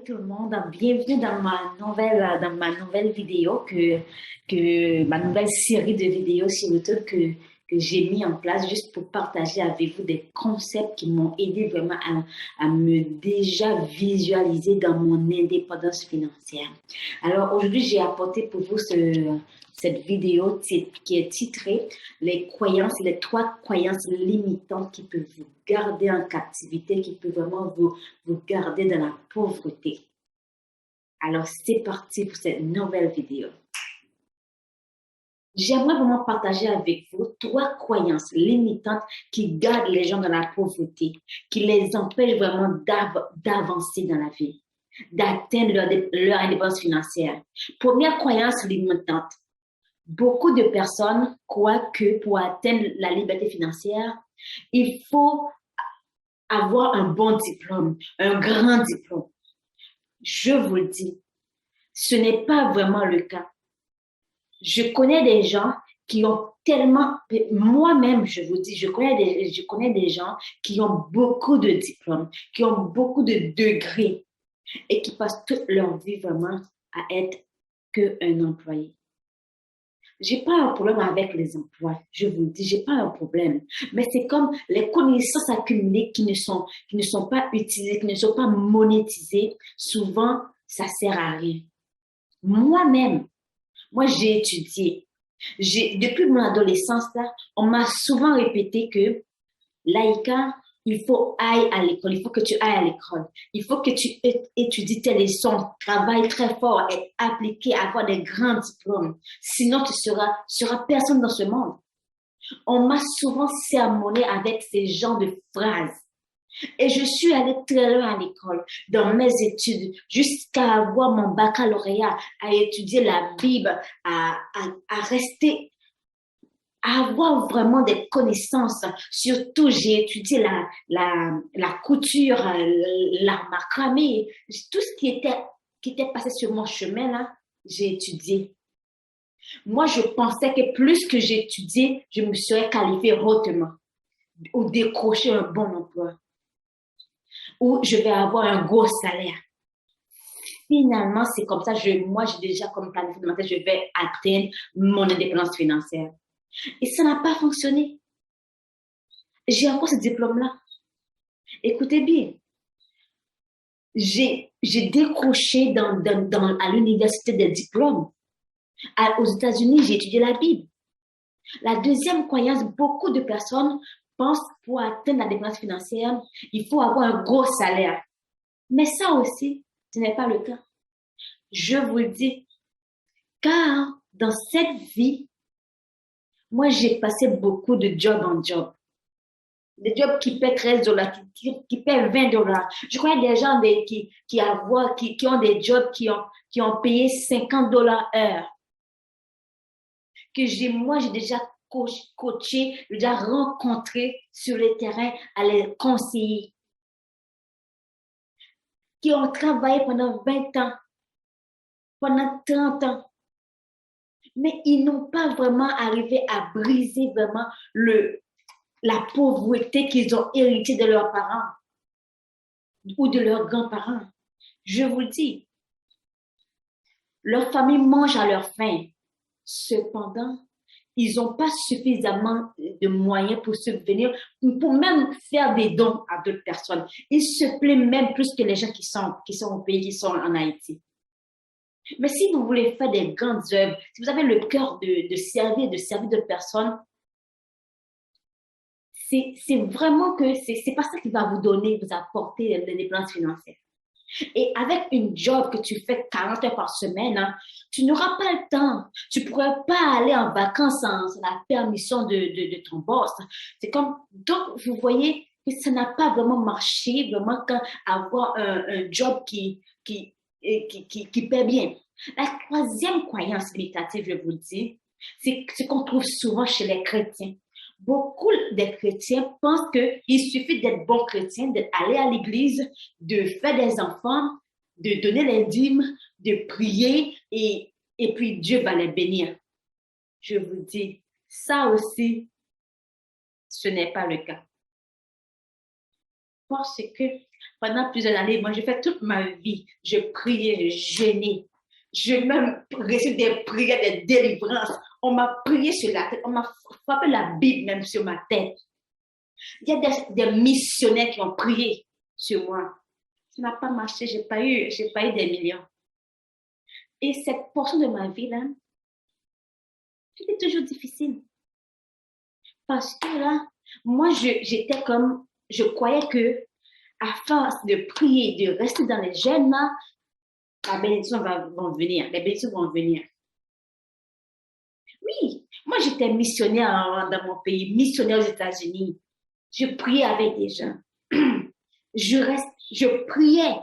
tout le monde, bienvenue dans ma nouvelle vidéo ma nouvelle série de vidéos sur YouTube que j'ai mis en place juste pour partager avec vous des concepts qui m'ont aidé vraiment à me déjà visualiser dans mon indépendance financière. Alors aujourd'hui, j'ai apporté pour vous cette vidéo qui est titrée les trois croyances limitantes qui peuvent vous garder en captivité, qui peuvent vraiment vous garder dans la pauvreté. Alors, c'est parti pour cette nouvelle vidéo. J'aimerais vraiment partager avec vous trois croyances limitantes qui gardent les gens dans la pauvreté, qui les empêchent vraiment d'avancer dans la vie, d'atteindre leur indépendance financière. Première croyance limitante. Beaucoup de personnes croient que pour atteindre la liberté financière, il faut avoir un bon diplôme, un grand diplôme. Je vous le dis, ce n'est pas vraiment le cas. Je connais des gens qui ont tellement, moi-même, je vous dis, je connais des gens qui ont beaucoup de diplômes, qui ont beaucoup de degrés et qui passent toute leur vie vraiment à être qu'un employé. J'ai pas un problème avec les emplois, je vous le dis, j'ai pas un problème. Mais c'est comme les connaissances accumulées qui ne sont pas utilisées, qui ne sont pas monétisées. Souvent, ça sert à rien. Moi-même, j'ai étudié. Depuis mon adolescence, là, on m'a souvent répété que Laïka, il faut aller à l'école, il faut que tu ailles à l'école. Il faut que tu étudies tes leçons, travailles très fort, être appliqué, avoir des grands diplômes. Sinon, tu seras personne dans ce monde. On m'a souvent sermonné avec ces genres de phrases. Et je suis allée très loin à l'école, dans mes études, jusqu'à avoir mon baccalauréat, à étudier la Bible, à rester avoir vraiment des connaissances. Surtout, j'ai étudié la couture, l'art macramé, tout ce qui était passé sur mon chemin, là, j'ai étudié. Moi, je pensais que plus que j'étudiais, je me serais qualifiée hautement ou décrocher un bon emploi ou je vais avoir un gros salaire. Finalement, c'est comme ça, moi, j'ai déjà comme planifié de ma tête, je vais atteindre mon indépendance financière. Et ça n'a pas fonctionné. J'ai encore ce diplôme-là. Écoutez bien, j'ai décroché à l'université des diplômes. Aux États-Unis, j'ai étudié la Bible. La deuxième croyance, beaucoup de personnes pensent pour atteindre la indépendance financière, il faut avoir un gros salaire. Mais ça aussi, ce n'est pas le cas. Je vous le dis, car dans cette vie, moi, j'ai passé beaucoup de job en job. Des jobs qui paient 13 dollars, qui paient 20 dollars. Je connais des gens qui ont des jobs qui ont payé 50 dollars heure. Moi, j'ai déjà coaché, j'ai déjà rencontré sur le terrain à les conseiller. Qui ont travaillé pendant 20 ans, pendant 30 ans. Mais ils n'ont pas vraiment arrivé à briser vraiment la pauvreté qu'ils ont héritée de leurs parents ou de leurs grands-parents. Je vous le dis, leur famille mange à leur faim. Cependant, ils n'ont pas suffisamment de moyens pour subvenir, pour même faire des dons à d'autres personnes. Ils se plaignent même plus que les gens qui sont au pays, qui sont en Haïti. Mais si vous voulez faire des grandes œuvres, si vous avez le cœur de servir d'autres personnes, c'est vraiment que c'est pas ça qui va vous apporter l'indépendance financière. Et avec une job que tu fais 40 heures par semaine, hein, tu n'auras pas le temps. Tu ne pourras pas aller en vacances sans la permission de ton boss. C'est comme, donc, vous voyez que ça n'a pas vraiment marché, vraiment, quand avoir un job qui paie bien. La troisième croyance limitative, je vous dis, c'est ce qu'on trouve souvent chez les chrétiens. Beaucoup des chrétiens pensent qu'il suffit d'être bon chrétien, d'aller à l'église, de faire des enfants, de donner les dîmes, de prier et puis Dieu va les bénir. Je vous dis, ça aussi, ce n'est pas le cas. Parce que Pendant plusieurs années, moi, j'ai fait toute ma vie. Je priais, je jeûnais. Je même reçu des prières, des délivrances. On m'a prié sur la tête. On m'a frappé la Bible même sur ma tête. Il y a des missionnaires qui ont prié sur moi. Ça n'a pas marché. J'ai pas eu des millions. Et cette portion de ma vie, là, c'était toujours difficile. Parce que là, moi, j'étais comme, je croyais que à force de prier, de rester dans les jeûnes, là, la bénédiction vont venir, les bénédictions vont venir. Oui, moi j'étais missionnaire dans mon pays, missionnaire aux États-Unis. Je priais avec des gens. Je priais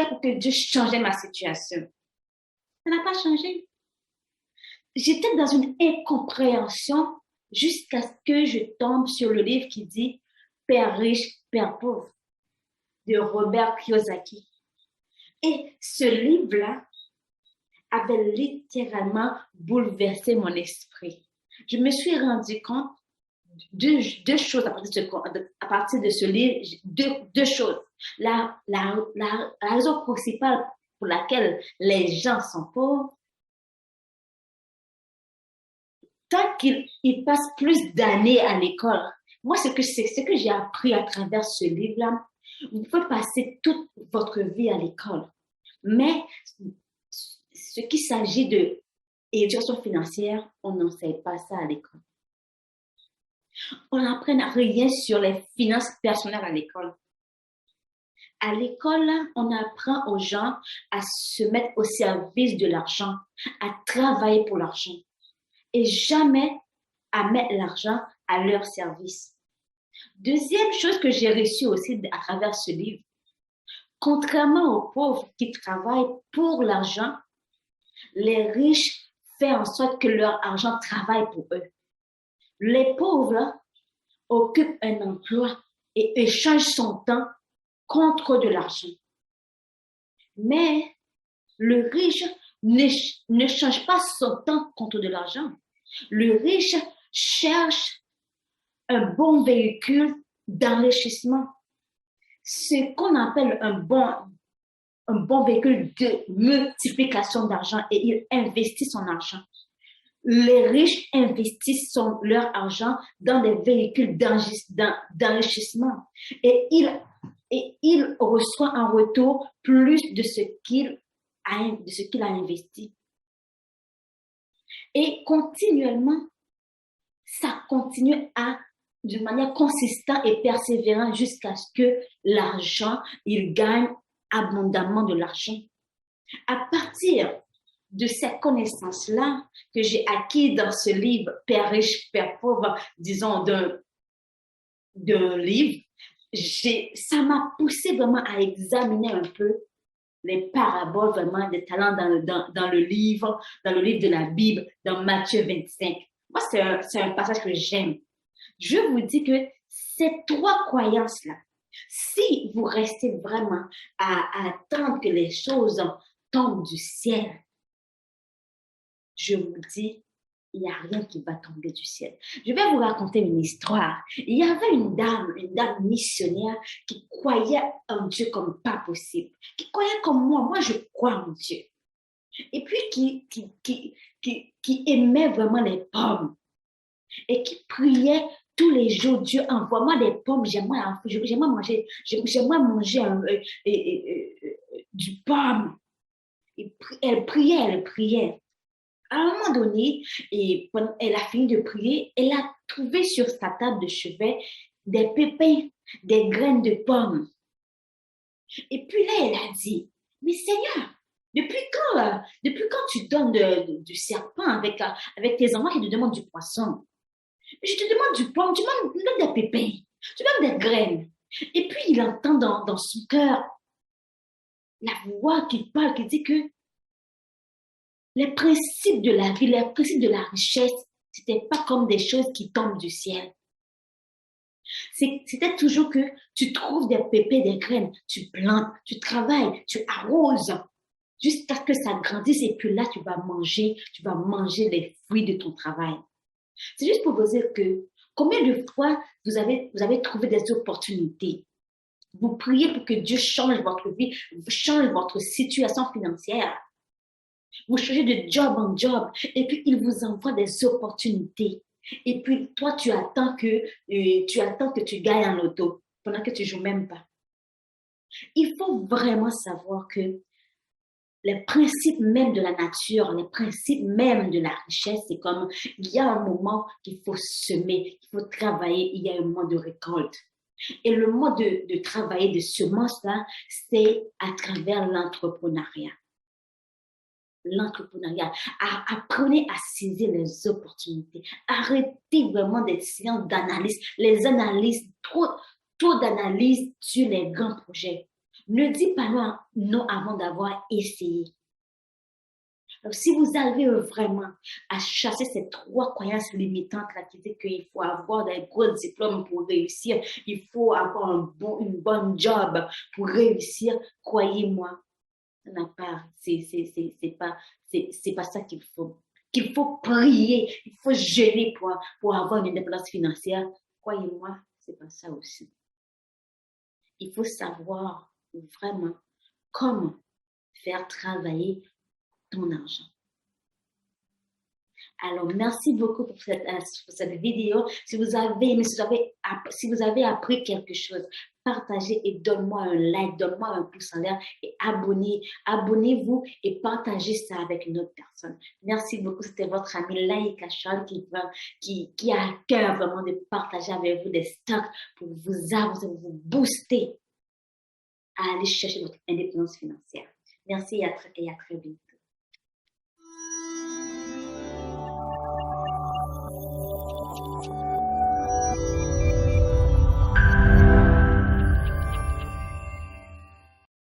pour que Dieu change ma situation. Ça n'a pas changé. J'étais dans une incompréhension jusqu'à ce que je tombe sur le livre qui dit Père riche, Père pauvre de Robert Kiyosaki. Et ce livre-là avait littéralement bouleversé mon esprit. Je me suis rendu compte deux choses à partir de ce livre, deux choses. La raison principale pour laquelle les gens sont pauvres, tant qu'ils passent plus d'années à l'école. Moi, c'est ce que j'ai appris à travers ce livre-là. Vous pouvez passer toute votre vie à l'école, mais ce qui s'agit de éducation financière, on n'enseigne pas ça à l'école. On n'apprend rien sur les finances personnelles à l'école. À l'école, on apprend aux gens à se mettre au service de l'argent, à travailler pour l'argent et jamais à mettre l'argent à leur service. Deuxième chose que j'ai reçue aussi à travers ce livre, contrairement aux pauvres qui travaillent pour l'argent, les riches font en sorte que leur argent travaille pour eux. Les pauvres occupent un emploi et échangent son temps contre de l'argent. Mais le riche ne change pas son temps contre de l'argent. Le riche cherche un bon véhicule d'enrichissement. Ce qu'on appelle un bon véhicule de multiplication d'argent et il investit son argent. Les riches investissent leur argent dans des véhicules d'enrichissement et il reçoit en retour plus de ce qu'il a investi. Et continuellement, ça continue de manière consistante et persévérante jusqu'à ce que l'argent, il gagne abondamment de l'argent. À partir de cette connaissance-là que j'ai acquis dans ce livre Père riche, Père pauvre, disons d'un livre, ça m'a poussé vraiment à examiner un peu les paraboles vraiment des talents dans le livre de la Bible, dans Matthieu 25. Moi, c'est un passage que j'aime. Je vous dis que ces trois croyances-là, si vous restez vraiment à attendre que les choses tombent du ciel, je vous dis, il n'y a rien qui va tomber du ciel. Je vais vous raconter une histoire. Il y avait une dame missionnaire qui croyait en Dieu comme pas possible, qui croyait comme moi. Moi, je crois en Dieu. Et puis qui aimait vraiment les pommes et qui priait tous les jours, Dieu, envoie-moi des pommes, j'aimerais manger du pomme. Elle priait. À un moment donné, et elle a fini de prier, elle a trouvé sur sa table de chevet des pépins, des graines de pommes. Et puis là, elle a dit, mais Seigneur, depuis quand tu donnes du serpent avec tes enfants qui te demandent du poisson? Je te demande du pomme, tu me donnes des pépins, tu me donnes des graines. Et puis il entend dans son cœur la voix qui parle, qui dit que les principes de la vie, les principes de la richesse, c'était pas comme des choses qui tombent du ciel. C'était toujours que tu trouves des pépins, des graines, tu plantes, tu travailles, tu arroses, jusqu'à ce que ça grandisse et puis là, tu vas manger les fruits de ton travail. C'est juste pour vous dire que combien de fois vous avez trouvé des opportunités Vous priez pour que Dieu change votre vie, change votre situation financière. Vous changez de job en job et puis il vous envoie des opportunités. Et puis toi, tu attends que tu gagnes en auto pendant que tu joues même pas. Il faut vraiment savoir que les principes même de la nature, les principes même de la richesse, c'est comme il y a un moment qu'il faut semer, qu'il faut travailler, il y a un moment de récolte. Et le mode de travailler de semence-là, c'est à travers l'entrepreneuriat. L'entrepreneuriat. Apprenez à saisir les opportunités. Arrêtez vraiment d'être silent d'analyse. Les analyses, trop d'analyses sur les grands projets. Ne dis pas non avant d'avoir essayé. Donc, si vous arrivez vraiment à chasser ces trois croyances limitantes-là qui disent qu'il faut avoir des gros diplômes pour réussir, il faut avoir une bonne job pour réussir, croyez-moi, ça n'a pas, c'est pas ça qu'il faut. Qu'il faut prier, il faut jeûner pour avoir une indépendance financière. Croyez-moi, c'est pas ça aussi. Il faut savoir vraiment comment faire travailler ton argent. Alors, merci beaucoup pour cette vidéo. Si vous avez aimé, si vous avez appris quelque chose, partagez et donne-moi un like, donne-moi un pouce en l'air et abonnez-vous et partagez ça avec une autre personne. Merci beaucoup. C'était votre ami Laïka Charles qui a à cœur vraiment de partager avec vous des stocks pour vous avancer, pour vous booster à aller chercher votre indépendance financière. Merci et à très vite.